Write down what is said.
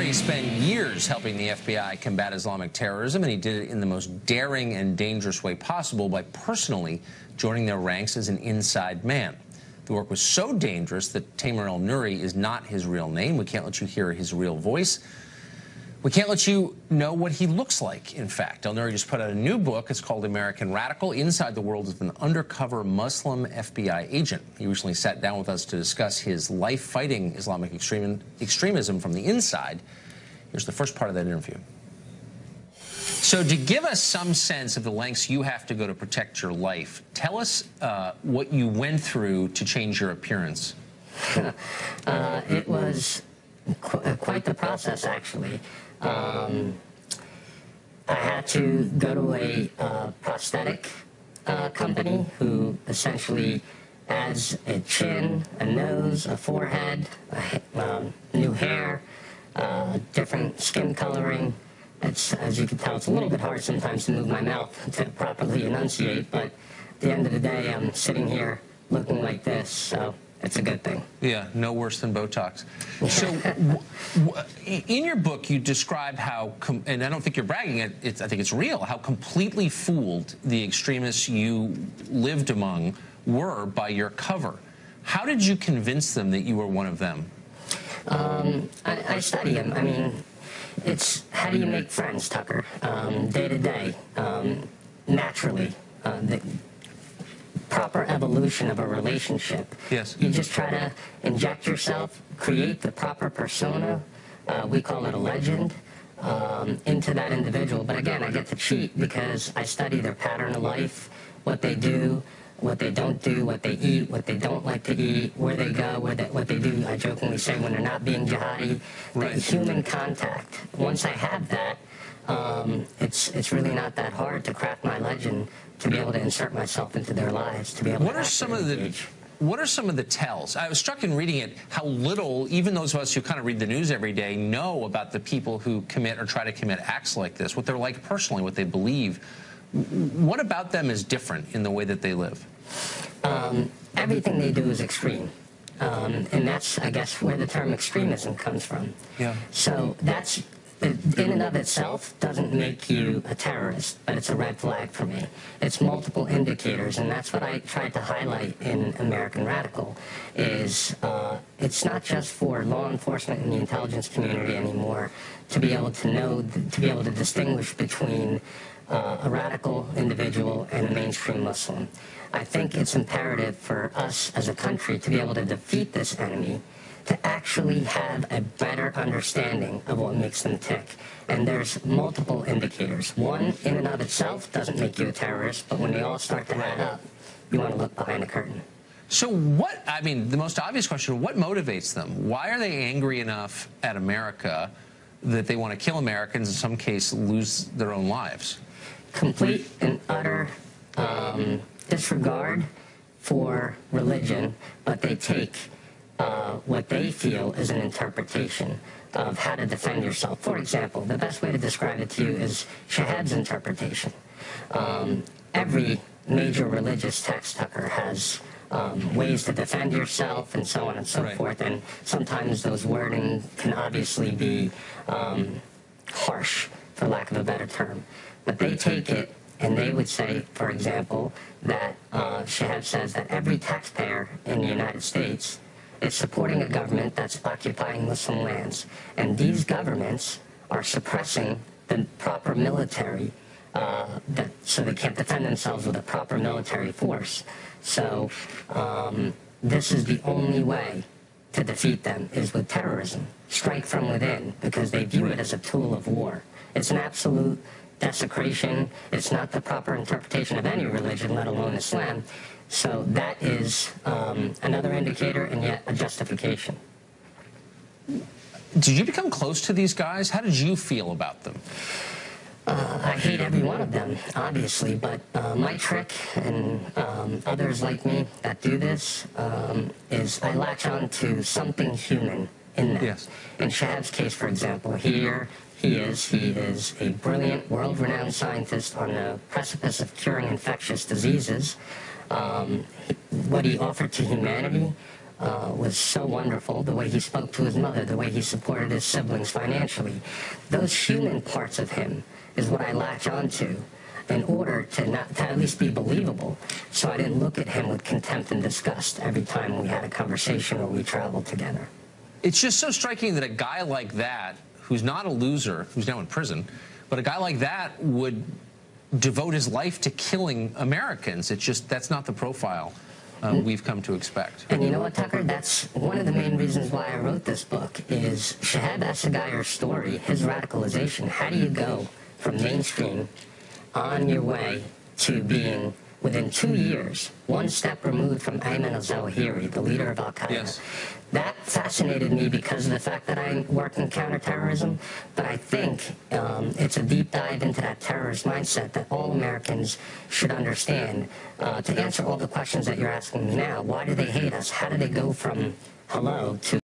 Nuri spent years helping the FBI combat Islamic terrorism, and he did it in the most daring and dangerous way possible by personally joining their ranks as an inside man. The work was so dangerous that Tamer el-Nuri is not his real name. We can't let you hear his real voice. We can't let you know what he looks like, in fact. El-Nuri just put out a new book. It's called American Radical, Inside the World of an Undercover Muslim FBI Agent. He recently sat down with us to discuss his life fighting Islamic extremism from the inside. Here's the first part of that interview. So to give us some sense of the lengths you have to go to protect your life, tell us what you went through to change your appearance. It was quite the process, actually. I had to go to a prosthetic company who essentially adds a chin, a nose, a forehead, new hair, different skin coloring. It's, as you can tell, it's a little bit hard sometimes to move my mouth to properly enunciate, but at the end of the day, I'm sitting here looking like this, so it's a good thing. Yeah, no worse than Botox. So in your book, you describe how, and I don't think you're bragging, I think it's real, how completely fooled the extremists you lived among were by your cover. How did you convince them that you were one of them? I study them. I mean, it's how do you make friends, Tucker, day to day, naturally. The proper evolution of a relationship. Yes. You just try to inject yourself, create the proper persona, we call it a legend, into that individual. But again, I get to cheat because I study their pattern of life, what they do, what they don't do, what they eat, what they don't like to eat, where they go, what they do, I jokingly say, when they're not being jihadi. Right. The human contact. Once I have that, it's really not that hard to craft my legend, to be able to insert myself into their lives, to be able What to are some of the tells? I was struck in reading it how little, even those of us who kind of read the news every day, know about the people who commit or try to commit acts like this, what they're like personally, what they believe. What about them is different in the way that they live? Everything they do is extreme. And that's, I guess, where the term extremism comes from. Yeah. So that's, in and of itself, doesn't make you a terrorist, but it's a red flag for me. It's multiple indicators, and that's what I tried to highlight in American Radical, is it's not just for law enforcement and the intelligence community anymore to be able to know, to be able to distinguish between a radical individual and a mainstream Muslim. I think it's imperative for us as a country to be able to defeat this enemy, to actually have a better understanding of what makes them tick. And there's multiple indicators. One, in and of itself, doesn't make you a terrorist, but when they all start to add up, you want to look behind the curtain. So what, I mean, the most obvious question, what motivates them? Why are they angry enough at America that they want to kill Americans, in some case lose their own lives? Complete and utter disregard for religion, but they take what they feel is an interpretation of how to defend yourself. For example, the best way to describe it to you is Shahad's interpretation. Every major religious text, Tucker, has ways to defend yourself and so on and so forth, and sometimes those wording can obviously be harsh, for lack of a better term. But they take it and they would say, for example, that Shahad says that every taxpayer in the United States is supporting a government that's occupying Muslim lands. And these governments are suppressing the proper military, so they can't defend themselves with a proper military force. So this is the only way to defeat them, is with terrorism. Strike from within, because they view it as a tool of war. It's an absolute desecration. It's not the proper interpretation of any religion, let alone Islam. So that is another indicator and yet a justification. Did you become close to these guys? How did you feel about them? I hate every one of them, obviously, but my trick, and others like me that do this, is I latch on to something human in them. Yes. In Shahad's case, for example, here he is a brilliant, world-renowned scientist on the precipice of curing infectious diseases. What he offered to humanity was so wonderful, the way he spoke to his mother, the way he supported his siblings financially. Those human parts of him is what I latch onto in order to at least be believable. So I didn't look at him with contempt and disgust every time we had a conversation or we traveled together. It's just so striking that a guy like that, who's not a loser, who's now in prison, but a guy like that would devote his life to killing Americans. It's just, that's not the profile we've come to expect. And you know what, Tucker? That's one of the main reasons why I wrote this book, is Shahab Assegayer's story, his radicalization. How do you go from mainstream on your way to being, within 2 years, one step removed from Ayman al-Zawahiri, the leader of al-Qaeda? Yes. That fascinated me because of the fact that I work in counterterrorism, but I think it's a deep dive into that terrorist mindset that all Americans should understand. To answer all the questions that you're asking me now, why do they hate us? How do they go from hello to